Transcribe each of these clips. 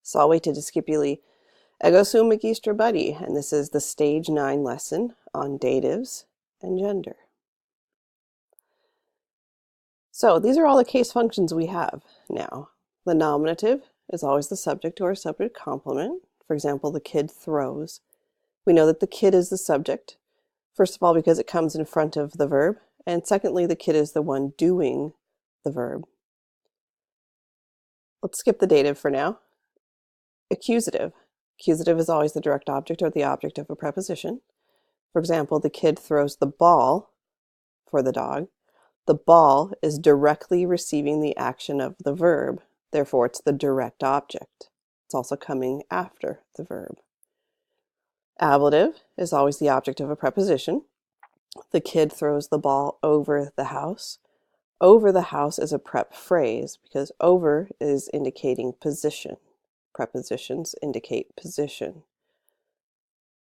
Salve te discipuli, ego sum magistra buddy, and this is the Stage 9 lesson on datives and gender. So these are all the case functions we have now. The nominative is always the subject or subject complement. For example, the kid throws. We know that the kid is the subject, first of all because it comes in front of the verb, and secondly the kid is the one doing the verb. Let's skip the dative for now. Accusative. Accusative is always the direct object or the object of a preposition. For example, the kid throws the ball for the dog. The ball is directly receiving the action of the verb. Therefore, it's the direct object. It's also coming after the verb. Ablative is always the object of a preposition. The kid throws the ball over the house. Over the house is a prep phrase because over is indicating position. Prepositions indicate position.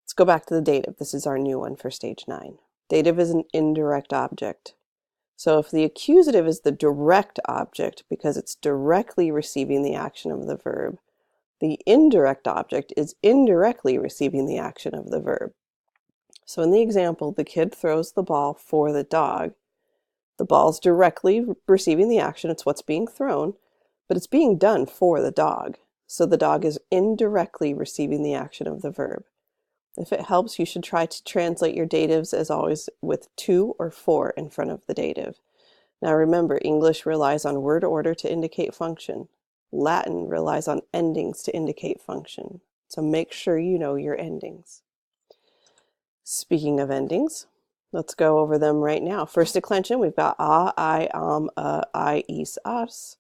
Let's go back to the dative. This is our new one for stage 9. Dative is an indirect object. So if the accusative is the direct object because it's directly receiving the action of the verb, the indirect object is indirectly receiving the action of the verb. So in the example, the kid throws the ball for the dog. The ball's directly receiving the action, it's what's being thrown, but it's being done for the dog. So the dog is indirectly receiving the action of the verb. If it helps, you should try to translate your datives as always with 2 or 4 in front of the dative. Now remember, English relies on word order to indicate function. Latin relies on endings to indicate function. So make sure you know your endings. Speaking of endings, let's go over them right now. First declension, we've got a, I, I, is, as.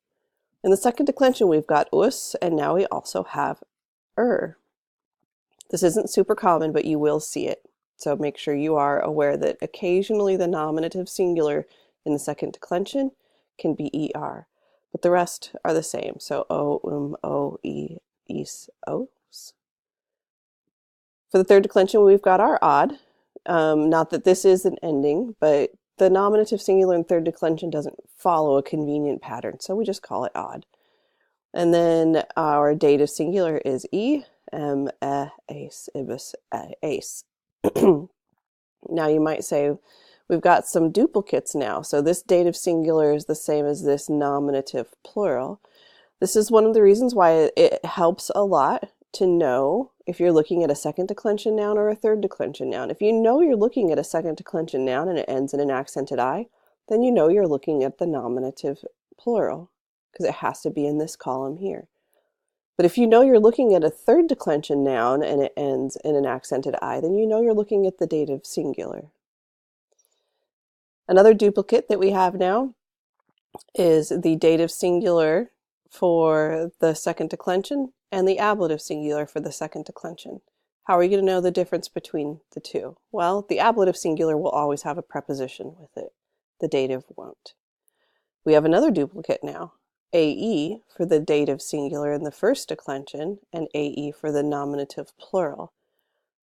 In the second declension, we've got us, and now we also have This isn't super common, but you will see it. So make sure you are aware that occasionally the nominative singular in the second declension can be er, but the rest are the same. So o, e, is, os. For the third declension, we've got our odd. Not that this is an ending, but the nominative singular in third declension doesn't follow a convenient pattern, so we just call it odd. And then our dative singular is e, ace, ibis, ace. Now you might say, we've got some duplicates now. So this dative singular is the same as this nominative plural. This is one of the reasons why it helps a lot to know if you're looking at a second declension noun or a third declension noun. If you know you're looking at a second declension noun and it ends in an accented I, then you know you're looking at the nominative plural because it has to be in this column here. But if you know you're looking at a third declension noun and it ends in an accented I, then you know you're looking at the dative singular. Another duplicate that we have now is the dative singular for the second declension and the ablative singular for the second declension. How are you going to know the difference between the two? Well, the ablative singular will always have a preposition with it. The dative won't. We have another duplicate now. AE for the dative singular in the first declension and AE for the nominative plural.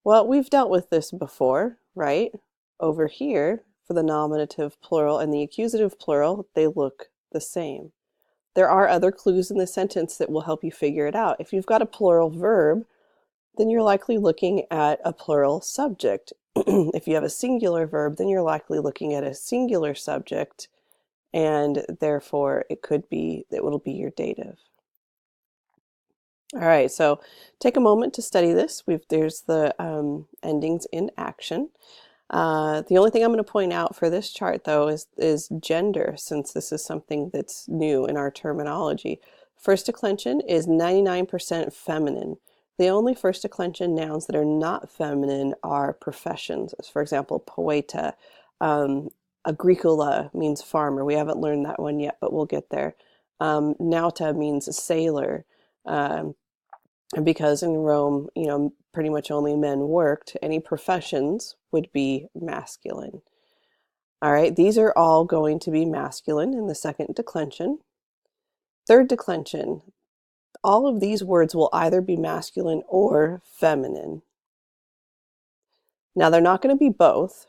Well, we've dealt with this before, right? Over here, for the nominative plural and the accusative plural, they look the same. There are other clues in the sentence that will help you figure it out. If you've got a plural verb, then you're likely looking at a plural subject. If you have a singular verb, then you're likely looking at a singular subject, and therefore it will be your dative. All right, so take a moment to study this. There's the endings in action. The only thing I'm going to point out for this chart, though, is gender, since this is something that's new in our terminology. First declension is 99% feminine. The only first declension nouns that are not feminine are professions. For example, poeta. Agricola means farmer. We haven't learned that one yet, but we'll get there. Nauta means sailor. And because in Rome, pretty much only men worked, any professions would be masculine. All right, these are all going to be masculine in the second declension. Third declension, all of these words will either be masculine or feminine. Now, they're not going to be both.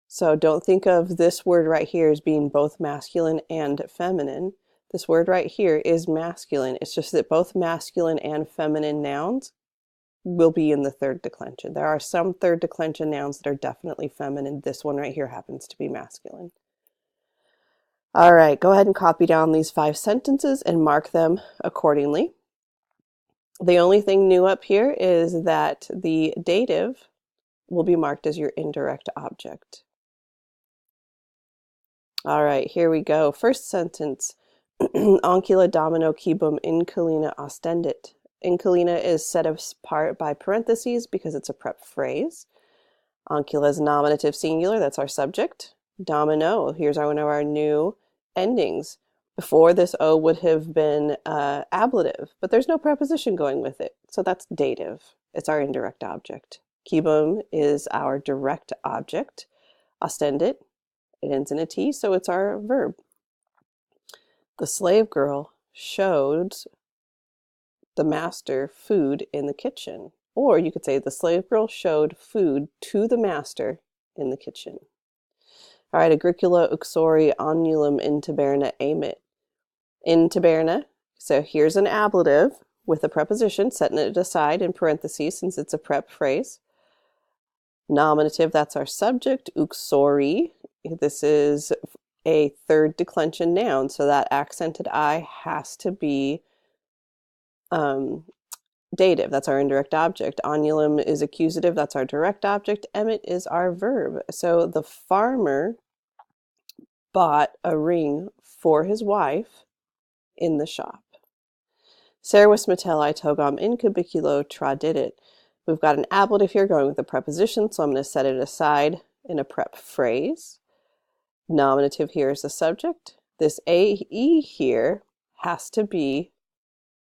So don't think of this word right here as being both masculine and feminine. This word right here is masculine. It's just that both masculine and feminine nouns will be in the third declension. There are some third declension nouns that are definitely feminine. This one right here happens to be masculine. All right, go ahead and copy down these 5 sentences and mark them accordingly. The only thing new up here is that the dative will be marked as your indirect object. All right, here we go. First sentence. Ancilla domino cibum inculina ostendit. Inculina is set apart by parentheses because it's a prep phrase. Ancilla is nominative singular, that's our subject. Domino, here's one of our new endings. Before, this O would have been ablative, but there's no preposition going with it, so that's dative. It's our indirect object. Cibum is our direct object. Ostendit, it ends in a T, so it's our verb. The slave girl showed the master food in the kitchen. Or you could say the slave girl showed food to the master in the kitchen. All right, agricula uxori annulum in taberna amit. In taberna, so here's an ablative with a preposition, setting it aside in parentheses since it's a prep phrase. Nominative, that's our subject. Uxori, this is a third declension noun, so that accented I has to be dative, that's our indirect object. Annulum is accusative, that's our direct object. Emmet is our verb. So the farmer bought a ring for his wife in the shop. Servus metelli togam in cubiculo tradidit. We've got an ablative here going with a preposition, so I'm going to set it aside in a prep phrase. Nominative here is the subject. This AE here has to be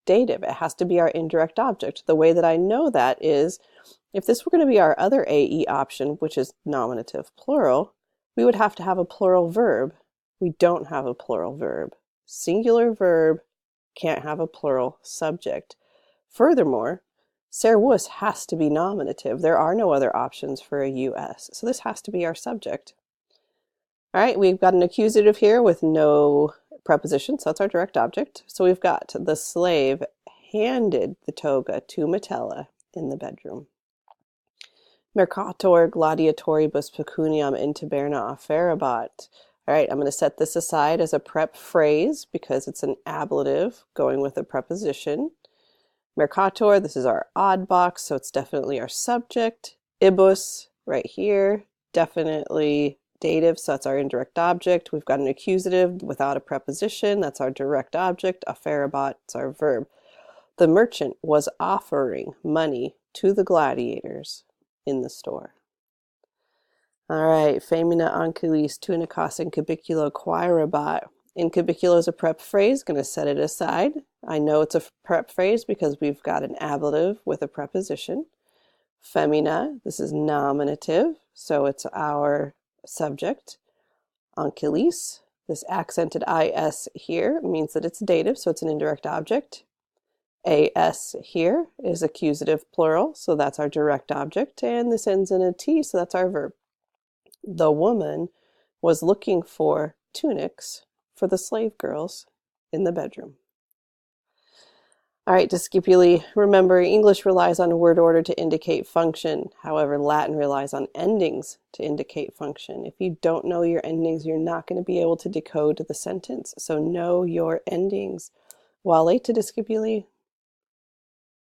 dative. It has to be our indirect object. The way that I know that is if this were going to be our other AE option, which is nominative plural, we would have to have a plural verb. We don't have a plural verb. Singular verb can't have a plural subject. Furthermore, servus has to be nominative. There are no other options for a US, so this has to be our subject. All right, we've got an accusative here with no preposition, so that's our direct object. So we've got the slave handed the toga to Metella in the bedroom. Mercator gladiatoribus pecuniam in taberna afferabat. All right, I'm going to set this aside as a prep phrase because it's an ablative going with a preposition. Mercator, this is our odd box, so it's definitely our subject. Ibus, right here, definitely dative, so that's our indirect object. We've got an accusative without a preposition, that's our direct object. Afferabat, it's our verb. The merchant was offering money to the gladiators in the store. All right, femina anculis tunicas in cubiculo quaerabat. In cubiculo is a prep phrase, going to set it aside. I know it's a prep phrase because we've got an ablative with a preposition. Femina, this is nominative, so it's our subject. Anculis, this accented IS here means that it's dative, so it's an indirect object. AS here is accusative plural, so that's our direct object, and this ends in a T, so that's our verb. The woman was looking for tunics for the slave girls in the bedroom. All right, discipuli. Remember, English relies on word order to indicate function. However, Latin relies on endings to indicate function. If you don't know your endings, you're not going to be able to decode the sentence. So know your endings. Vale to discipuli.